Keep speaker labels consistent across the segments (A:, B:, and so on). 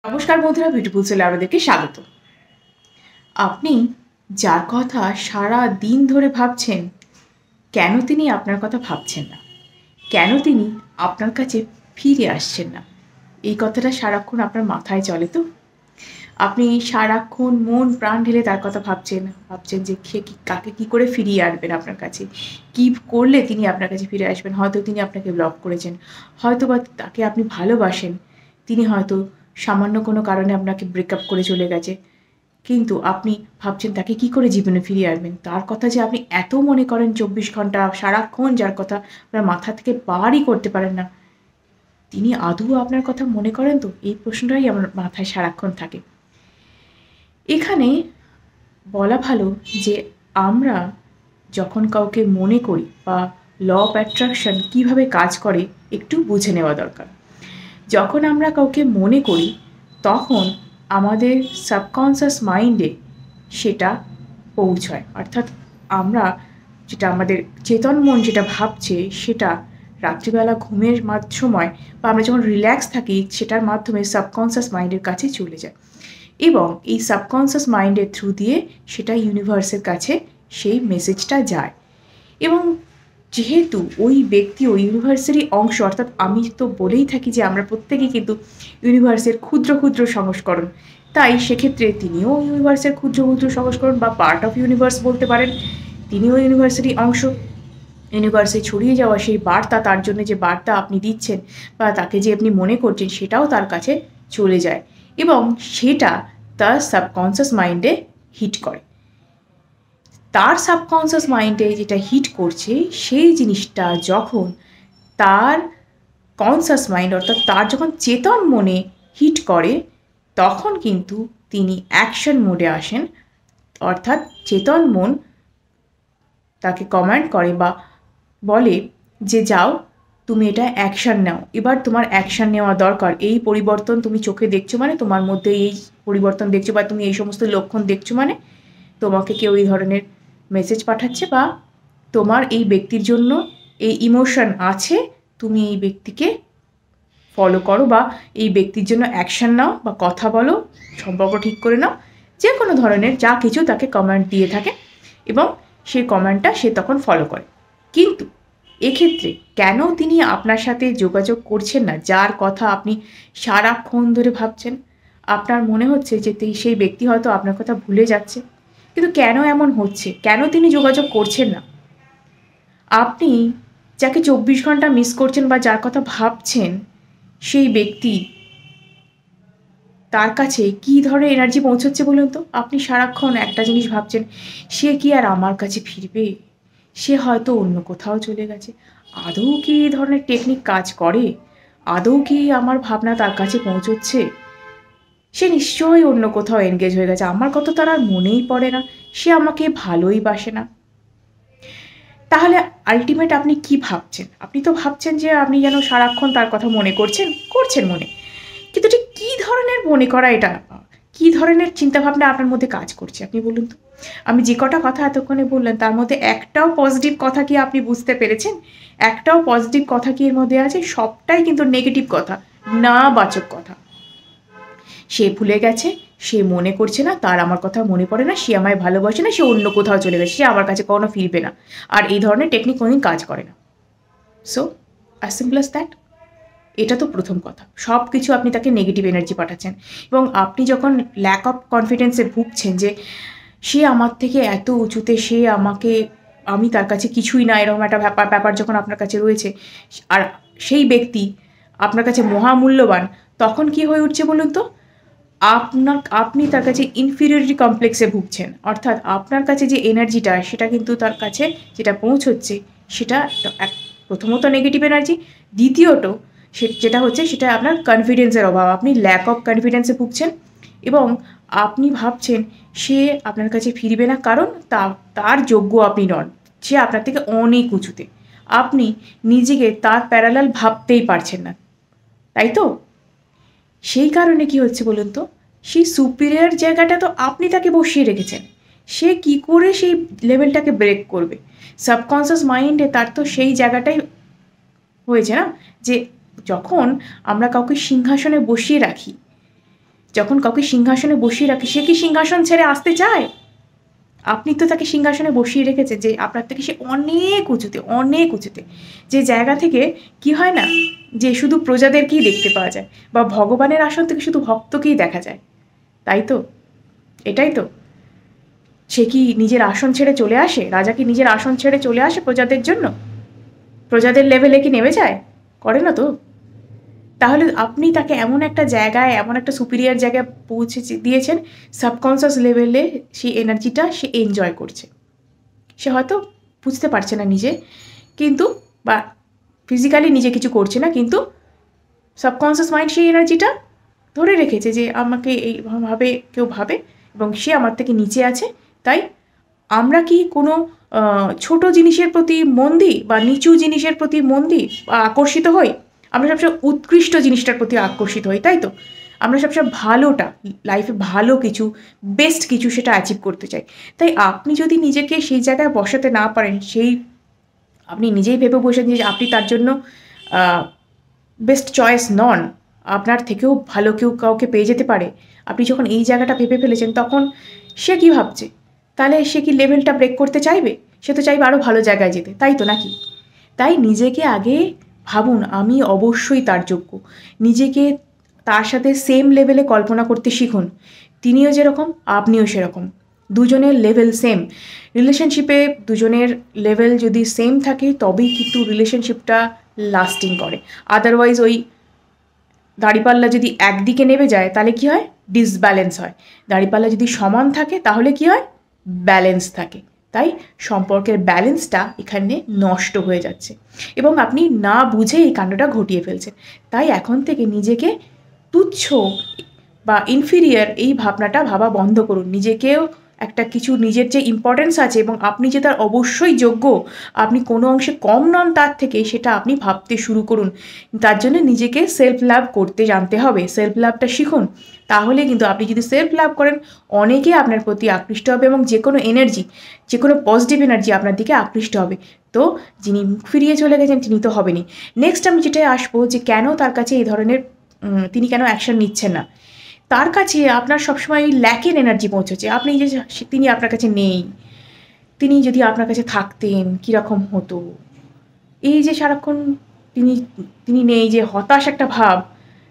A: নমস্কার বন্ধুরা, বিউটিফুল সোলে আপনাদেরকে স্বাগত। আপনি যার কথা সারা দিন ধরে ভাবছেন, কেন তিনি আপনার কথা ভাবছেন না? কেন তিনি আপনার কাছে ফিরে আসছেন না? এই কথাটা সারাক্ষণ আপনার মাথায় চলে তো? আপনি সারাক্ষণ মন প্রাণ ঢেলে তার কথা ভাবছেন যে কাকে কী করে ফিরিয়ে আনবেন আপনার কাছে, কী করলে তিনি আপনার কাছে ফিরে আসবেন। হয়তো তিনি আপনাকে ব্লক করেছেন, হয়তো বা তাকে আপনি ভালোবাসেন, তিনি হয়তো সামান্য কোনো কারণে আপনাকে ব্রেকআপ করে চলে গেছে, কিন্তু আপনি ভাবছেন তাকে কী করে জীবনে ফিরিয়ে আনবেন। তার কথা যে আপনি এত মনে করেন 24 ঘন্টা সারাক্ষণ, যার কথা আপনার মাথা থেকে বারই করতে পারেন না, তিনি আদৌ আপনার কথা মনে করেন তো? এই প্রশ্নটাই আমার মাথায় সারাক্ষণ থাকে। এখানে বলা ভালো যে আমরা যখন কাউকে মনে করি বা ল অফ অ্যাট্রাকশন কীভাবে কাজ করে একটু বুঝে নেওয়া দরকার। যখন আমরা কাউকে মনে করি তখন আমাদের সাবকনশাস মাইন্ডে সেটা পৌঁছয়, অর্থাৎ আমরা যেটা আমাদের চেতন মন যেটা ভাবছে সেটা রাত্রিবেলা ঘুমের সময় বা আমরা যখন রিল্যাক্স থাকি সেটার মাধ্যমে সাবকনশাস মাইন্ডের কাছে চলে যায় এবং এই সাবকনশাস মাইন্ডের থ্রু দিয়ে সেটা ইউনিভার্সের কাছে সেই মেসেজটা যায়। এবং যেহেতু ওই ব্যক্তি ওই ইউনিভার্সেরই অংশ, অর্থাৎ আমি তো বলেই থাকি যে আমরা প্রত্যেকেই কিন্তু ইউনিভার্সের ক্ষুদ্র ক্ষুদ্র সংস্করণ, তাই সেক্ষেত্রে তিনিও ইউনিভার্সের ক্ষুদ্র ক্ষুদ্র সংস্করণ বা পার্ট অফ ইউনিভার্স বলতে পারেন। তিনিও ইউনিভার্সেরই অংশ। ইউনিভার্সে ছড়িয়ে যাওয়া সেই বার্তা, তার জন্য যে বার্তা আপনি দিচ্ছেন বা তাকে যে আপনি মনে করছেন, সেটাও তার কাছে চলে যায় এবং সেটা তার সাবকনশাস মাইন্ডে হিট করে। তার সাবকনশাস মাইন্ডে যেটা হিট করছে সেই জিনিসটা যখন তার কনশাস মাইন্ড, অর্থাৎ তার যখন চেতন মনে হিট করে, তখন কিন্তু তিনি অ্যাকশন মোডে আসেন। অর্থাৎ চেতন মন তাকে কমান্ড করে বা বলে যে যাও, তুমি এটা অ্যাকশান নাও, এবার তোমার অ্যাকশান নেওয়া দরকার। এই পরিবর্তন তুমি চোখে দেখছো মানে, তোমার মধ্যে এই পরিবর্তন দেখছো বা তুমি এই সমস্ত লক্ষণ দেখছো মানে তোমাকে কেউ এই ধরনের মেসেজ পাঠাচ্ছে বা তোমার এই ব্যক্তির জন্য এই ইমোশন আছে, তুমি এই ব্যক্তিকে ফলো করো বা এই ব্যক্তির জন্য অ্যাকশান নাও বা কথা বলো, সম্পর্ক ঠিক করে নাও, যে কোনো ধরনের যা কিছু তাকে কমেন্ট দিয়ে থাকে এবং সেই কমেন্টটা সে তখন ফলো করে। কিন্তু এক্ষেত্রে কেন তিনি আপনার সাথে যোগাযোগ করছেন না, যার কথা আপনি সারাক্ষণ ধরে ভাবছেন? আপনার মনে হচ্ছে যে সেই ব্যক্তি হয়তো আপনার কথা ভুলে যাচ্ছে, কিন্তু কেন এমন হচ্ছে? কেন তিনি যোগাযোগ করছেন না? আপনি যাকে 24 ঘন্টা মিস করছেন বা যার কথা ভাবছেন, সেই ব্যক্তি তার কাছে কী ধরনের এনার্জি পৌঁছচ্ছে বলুন তো? আপনি সারাক্ষণ একটা জিনিস ভাবছেন, সে কি আর আমার কাছে ফিরবে? সে হয়তো অন্য কোথাও চলে গেছে। আদৌ কি এই ধরনের টেকনিক কাজ করে? আদৌ কি আমার ভাবনা তার কাছে পৌঁছচ্ছে? সে নিশ্চয়ই অন্য কোথাও এনগেজ হয়ে গেছে। আমার কথা তার আর মনেই পড়ে না। সে আমাকে ভালোই বাসে না। তাহলে আল্টিমেট আপনি কি ভাবছেন? আপনি তো ভাবছেন যে আপনি যেন সারাক্ষণ তার কথা মনে করছেন মনে। কিন্তু ঠিক কী ধরনের মনে করা এটা? কী ধরনের চিন্তাভাবনা আপনার মধ্যে কাজ করছে আপনি বলুন তো? আমি যে কটা কথা এতক্ষণে বললাম তার মধ্যে একটাও পজিটিভ কথা কি আপনি বুঝতে পেরেছেন? একটাও পজিটিভ কথা কি এর মধ্যে আছে? সবটাই কিন্তু নেগেটিভ কথা, নাবাচক কথা। সে ভুলে গেছে, সে মনে করছে না, তার আমার কথা মনে পড়ে না, সে আমায় ভালোবাসে না, সে অন্য কোথাও চলে গেছে, সে আমার কাছে কখনো ফিরবে না। আর এই ধরনের টেকনিক কোনোদিন কাজ করে না। So as simple as that. এটা তো প্রথম কথা। সব কিছু আপনি তাকে নেগেটিভ এনার্জি পাঠাচ্ছেন এবং আপনি যখন ল্যাক অফ কনফিডেন্সে ভুগছেন যে সে আমার থেকে এত উঁচুতে, আমি তার কাছে কিছুই না, এরকম একটা ব্যাপার যখন আপনার কাছে রয়েছে আর সেই ব্যক্তি আপনার কাছে মহামূল্যবান, তখন কি হয়ে উঠছে বলুন তো? আপনি তার কাছে ইনফিরিয়রিটি কমপ্লেক্সে ভুগছেন। অর্থাৎ আপনার কাছে যে এনার্জিটা, সেটা কিন্তু তার কাছে যেটা পৌঁছচ্ছে সেটা প্রথমত নেগেটিভ এনার্জি, দ্বিতীয়ত যেটা হচ্ছে সেটা আপনার কনফিডেন্সের অভাব। আপনি ল্যাক অফ কনফিডেন্সে ভুগছেন এবং আপনি ভাবছেন সে আপনার কাছে ফিরবে না, কারণ তার যোগ্য আপনি নন। সে আপনার থেকে অনেক উঁচুতে। আপনি নিজেকে তার প্যারালাল ভাবতেই পারছেন না, তাই তো? সেই কারণে কি হচ্ছে বলুন তো? সেই সুপিরিয়র জায়গাটা তো আপনি তাকে বসিয়ে রেখেছেন। সে কি করে সেই লেভেলটাকে ব্রেক করবে? সাবকনশাস মাইন্ডে তার তো সেই জায়গাটাই হয়েছে না, যে যখন আমরা কাউকে সিংহাসনে বসিয়ে রাখি, যখন কাউকে সিংহাসনে বসিয়ে রাখে, সে কি সিংহাসন ছেড়ে আসতে চায়? আপনি তো তাকে সিংহাসনে বসিয়ে রেখেছে যে আপনার থেকে সে অনেক উঁচুতে, অনেক উঁচুতে, যে জায়গা থেকে কি হয় না যে শুধু প্রজাদেরকেই দেখতে পাওয়া যায়, বা ভগবানের আসন থেকে শুধু ভক্তকেই দেখা যায়, তাই তো? এটাই তো। সে কি নিজের আসন ছেড়ে চলে আসে? রাজা কি নিজের আসন ছেড়ে চলে আসে প্রজাদের জন্য? প্রজাদের লেভেলে কি নেমে যায়? করে না তো। তাহলে আপনি তাকে এমন একটা জায়গায়, এমন একটা সুপিরিয়ার জায়গায় পৌঁছে দিয়েছেন, সাবকনসিয়াস লেভেলে সেই এনার্জিটা সে এনজয় করছে। সে হয়তো বুঝতে পারছে না নিজে, কিন্তু বা ফিজিক্যালি নিজে কিছু করছে না, কিন্তু সাবকনসিয়াস মাইন্ড সেই এনার্জিটা ধরে রেখেছে যে আমাকে এইভাবে কেউ ভাবে এবং সে আমার থেকে নিচে আছে। তাই আমরা কি কোনো ছোট জিনিসের প্রতি মন দিই বা নিচু জিনিসের প্রতি মন দিই বা আকর্ষিত হই? আমরা সবসময় উৎকৃষ্ট জিনিসটার প্রতি আকর্ষিত হই, তাই তো? আমরা সবসময় ভালোটা, লাইফে ভালো কিছু, বেস্ট কিছু সেটা অ্যাচিভ করতে চাই। তাই আপনি যদি নিজেকে সেই জায়গায় বসাতে না পারেন, সেই আপনি নিজেই ভেবে বসেন যে আপনি তার জন্য বেস্ট চয়েস নন, আপনার থেকেও ভালো কেউ কাউকে পেয়ে যেতে পারে, আপনি যখন এই জায়গাটা ভেবে ফেলেছেন, তখন সে কী ভাবছে? তাহলে সে কি লেভেলটা ব্রেক করতে চাইবে? সে তো চাইবে আরও ভালো জায়গায় যেতে, তাই তো নাকি? তাই নিজেকে আগে ভাবুন আমি অবশ্যই তার যোগ্য। নিজেকে তার সাথে সেম লেভেলে কল্পনা করতে শিখুন। তিনিও যেরকম, আপনিও সেরকম। দুজনের লেভেল সেম। রিলেশনশিপে দুজনের লেভেল যদি সেম থাকে তবেই কিন্তু রিলেশনশিপটা লাস্টিং করে। আদারওয়াইজ ওই দাঁড়িপাল্লা যদি একদিকে নেমে যায় তাহলে কি হয়? ডিসব্যালেন্স হয়। দাঁড়িপাল্লা যদি সমান থাকে তাহলে কি হয়? ব্যালেন্স থাকে। তাই সম্পর্কের ব্যালেন্সটা এখানে নষ্ট হয়ে যাচ্ছে এবং আপনি না বুঝে এই কাণ্ডটা ঘটিয়ে ফেলছেন। তাই এখন থেকে নিজেকে তুচ্ছ বা ইনফিরিয়ার এই ভাবনাটা ভাবা বন্ধ করুন। নিজেকেও একটা কিছু, নিজের যে ইম্পর্টেন্স আছে এবং আপনি যে তার অবশ্যই যোগ্য, আপনি কোনো অংশে কম নন তার থেকে, সেটা আপনি ভাবতে শুরু করুন। তার জন্য নিজেকে সেলফ লাভ করতে জানতে হবে। সেলফ লাভটা শিখুন। তাহলে কিন্তু আপনি যদি সেলফ লাভ করেন, অনেকে আপনার প্রতি আকৃষ্ট হবে এবং যে কোনো এনার্জি, যে কোনো পজিটিভ এনার্জি আপনার দিকে আকৃষ্ট হবে। তো যিনি মুখ ফিরিয়ে চলে গেছেন তিনি তো হবেনই। নেক্সট আমি যেটাই আসবো যে কেন তার কাছে এই ধরনের তিনি কেন অ্যাকশন নিচ্ছেন না? তার কাছে আপনার সবসময় ওই ল্যাকের এনার্জি পৌঁছেছে। আপনি যে তিনি আপনার কাছে নেই, তিনি যদি আপনার কাছে থাকতেন কীরকম হতো? এই যে সারাক্ষণ তিনি তিনি নেই, যে হতাশ একটা ভাব,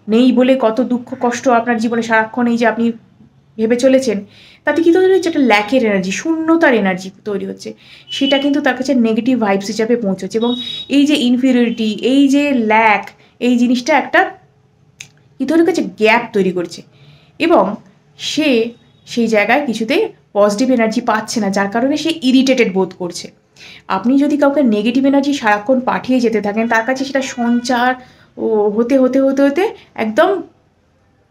A: নেই বলে কত দুঃখ কষ্ট আপনার জীবনে সারাক্ষণ এই যে আপনি ভেবে চলেছেন, তাতে কী তৈরি হচ্ছে? একটা ল্যাকের এনার্জি, শূন্যতার এনার্জি তৈরি হচ্ছে। সেটা কিন্তু তার কাছে নেগেটিভ ভাইবস হিসাবে পৌঁছচ্ছে এবং এই যে ইনফিরিয়রিটি, এই যে ল্যাক, এই জিনিসটা একটা কী তৈরি করছে? গ্যাপ তৈরি করছে এবং সে সেই জায়গায় কিছুতেই পজিটিভ এনার্জি পাচ্ছে না, যার কারণে সে ইরিটেটেড বোধ করছে। আপনি যদি কাউকে নেগেটিভ এনার্জি সারাক্ষণ পাঠিয়ে যেতে থাকেন, তার কাছে সেটা সঞ্চার ও হতে হতে হতে হতে একদম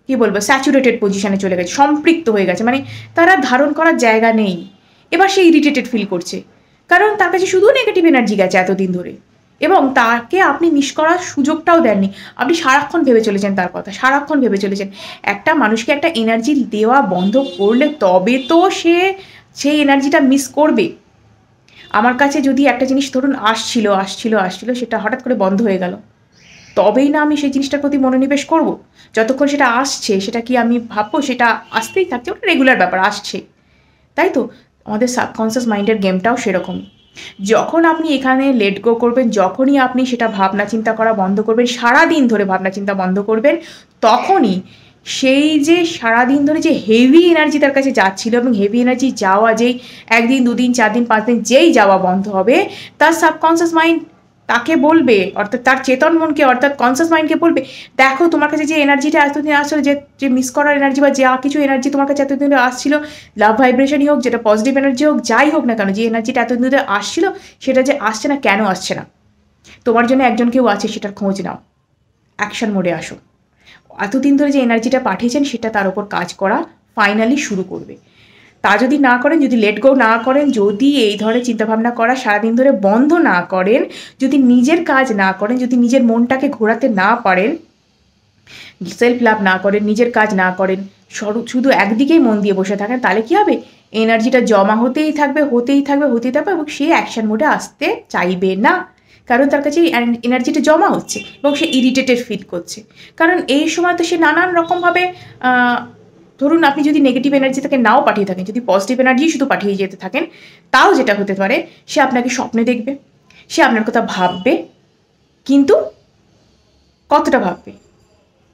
A: কী বলবো, স্যাচুরেটেড পজিশানে চলে গেছে, সম্পৃক্ত হয়ে গেছে, মানে তারা ধারণ করার জায়গা নেই। এবার সে ইরিটেটেড ফিল করছে, কারণ তার কাছে শুধু নেগেটিভ এনার্জি গেছে এতদিন ধরে এবং তাকে আপনি মিস করার সুযোগটাও দেননি। আপনি সারাক্ষণ ভেবে চলেছেন তার কথা, সারাক্ষণ ভেবে চলেছেন। একটা মানুষকে একটা এনার্জি দেওয়া বন্ধ করলে তবে তো সে সেই এনার্জিটা মিস করবে। আমার কাছে যদি একটা জিনিস ধরুন আসছিল, সেটা হঠাৎ করে বন্ধ হয়ে গেল, তবেই না আমি সেই জিনিসটার প্রতি মনোনিবেশ করব? যতক্ষণ সেটা আসছে সেটা কি আমি ভাববো সেটা আসতেই থাকছে, ওটা রেগুলার ব্যাপার, আসছে, তাই তো? আমাদের সাবকনসিয়াস মাইন্ডের গেমটাও সেরকমই। যখন আপনি এখানে লেট গো করবেন, যখনই আপনি সেটা ভাবনা চিন্তা করা বন্ধ করবেন, সারাদিন ধরে ভাবনা চিন্তা বন্ধ করবেন, তখনই সেই যে সারাদিন ধরে যে হেভি এনার্জি তার কাছে যাচ্ছিল এবং হেভি এনার্জি যাওয়া, যেই 1 দিন 2 দিন 4 দিন 5 দিন যেই যাওয়া বন্ধ হবে, তার সাবকনসিয়াস মাইন্ড তাকে বলবে, অর্থাৎ তার চেতন মনকে, অর্থাৎ কনসিয়াস মাইন্ডকে বলবে, দেখো তোমার কাছে যে এনার্জিটা এতদিন আসছিল, যে মিস করার এনার্জি বা যা কিছু এনার্জি তোমার কাছে এতদিন ধরে আসছিল, লাভ ভাইব্রেশনই হোক, যেটা পজিটিভ এনার্জি হোক, যাই হোক না কেন, যে এনার্জিটা এতদিন ধরে আসছিল সেটা যে আসছে না, কেন আসছে না? তোমার জন্য একজন কেউ আছে, সেটার খোঁজ নাও, অ্যাকশন মোডে আসো। এতদিন ধরে যে এনার্জিটা পাঠিয়েছেন সেটা তার উপর কাজ করা ফাইনালি শুরু করবে। তা যদি না করেন, যদি লেট গো না করেন, যদি এই ধরনের চিন্তাভাবনা করা সারাদিন ধরে বন্ধ না করেন, যদি নিজের কাজ না করেন, যদি নিজের মনটাকে ঘোরাতে না পারেন, সেলফ লাভ না করেন, নিজের কাজ না করেন, শুধু একদিকেই মন দিয়ে বসে থাকেন, তাহলে কী হবে? এনার্জিটা জমা হতেই থাকবে এবং সে অ্যাকশন মোডে আসতে চাইবে না, কারণ তার কাছে এনার্জিটা জমা হচ্ছে এবং সে ইরিটেটেড ফিল করছে। কারণ এই সময় তো সে নানান রকমভাবে ধরুন আপনি যদি নেগেটিভ এনার্জি তাকে নাও পাঠিয়ে থাকেন, যদি পজিটিভ এনার্জি শুধু পাঠিয়ে যেতে থাকেন, তাও যেটা হতে পারে সে আপনাকে স্বপ্নে দেখবে, সে আপনার কথা ভাববে, কিন্তু কতটা ভাববে?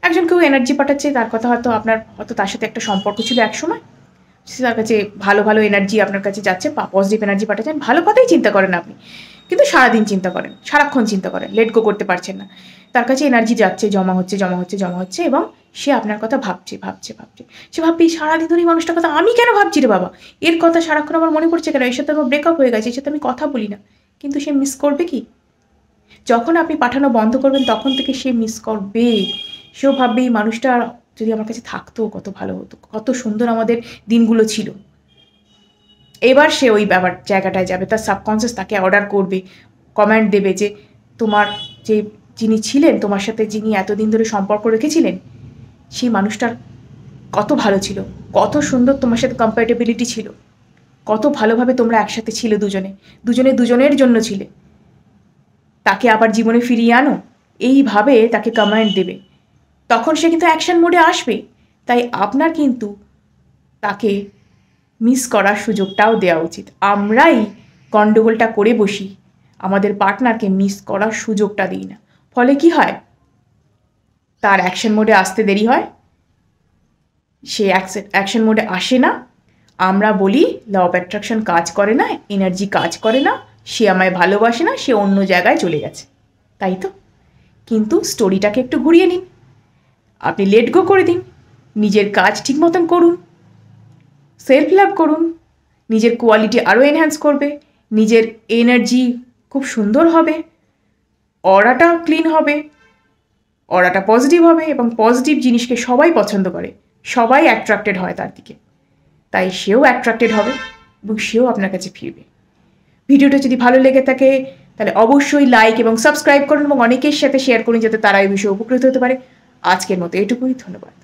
A: একজন কেউ এনার্জি পাঠাচ্ছে, তার কথা হয়তো তার সাথে একটা সম্পর্ক ছিল একসময়, সে তার কাছে ভালো ভালো এনার্জি আপনার কাছে যাচ্ছে, পজিটিভ এনার্জি পাঠাচ্ছেন, ভালো কথাই চিন্তা করেন আপনি, কিন্তু সারাদিন চিন্তা করেন, সারাক্ষণ চিন্তা করেন, লেট গো করতে পারছেন না। তার কাছে এনার্জি যাচ্ছে, জমা হচ্ছে এবং সে আপনার কথা ভাবছে। সে ভাববে সারাদিন ধরে এই মানুষটার কথা আমি কেন ভাবছি রে বাবা, এর কথা সারাক্ষণ আমার মনে পড়ছে কেন, এর সাথে আমার ব্রেকআপ হয়ে গেছে, এর সাথে আমি কথা বলি না। কিন্তু সে মিস করবে কি? যখন আপনি পাঠানো বন্ধ করবেন তখন থেকে সে মিস করবে। সেও ভাববে এই মানুষটা যদি আমার কাছে থাকতো কত ভালো হতো, কত সুন্দর আমাদের দিনগুলো ছিল। এবার সে ওই জায়গাটায় যাবে, তার সাবকনসিয়াস তাকে অর্ডার করবে, কমেন্ট দেবে যে তোমার যিনি ছিলেন, তোমার সাথে যিনি এতদিন ধরে সম্পর্ক রেখেছিলেন, সেই মানুষটার কত ভালো ছিল, কত সুন্দর তোমার সাথে কম্প্যাটেবিলিটি ছিল, কত ভালোভাবে তোমরা একসাথে ছিলে, দুজনের জন্য ছিলে, তাকে আবার জীবনে ফিরিয়ে আনো, এইভাবে তাকে কমেন্ট দেবে। তখন সে কিন্তু অ্যাকশন মোডে আসবে। তাই আপনার কিন্তু তাকে মিস করার সুযোগটাও দেওয়া উচিত। আমরাই গণ্ডগোলটা করে বসি, আমাদের পার্টনারকে মিস করার সুযোগটা দিই না। ফলে কি হয়, তার অ্যাকশন মোডে আসতে দেরি হয়, সে অ্যাকশন মোডে আসে না। আমরা বলি ল অফ অ্যাট্রাকশন কাজ করে না, এনার্জি কাজ করে না, সে আমায় ভালোবাসে না, সে অন্য জায়গায় চলে গেছে, তাই তো? কিন্তু স্টোরিটাকে একটু ঘুরিয়ে নিন, আপনি লেট গো করে দিন, নিজের কাজ ঠিক মতন করুন, সেলফ লাভ করুন, নিজের কোয়ালিটি আরও এনহ্যান্স করবে, নিজের এনার্জি খুব সুন্দর হবে, অরাটা ক্লিন হবে, অরাটা পজিটিভ হবে, এবং পজিটিভ জিনিসকে সবাই পছন্দ করে, সবাই অ্যাট্রাক্টেড হয় তার দিকে। তাই সেও অ্যাট্রাক্টেড হবে এবং সেও আপনার কাছে ফিরবে। ভিডিওটা যদি ভালো লেগে থাকে তাহলে অবশ্যই লাইক এবং সাবস্ক্রাইব করুন এবং অনেকের সাথে শেয়ার করুন, যাতে তারা এই বিষয়ে উপকৃত হতে পারে। আজকের মতো এটুকুই, ধন্যবাদ।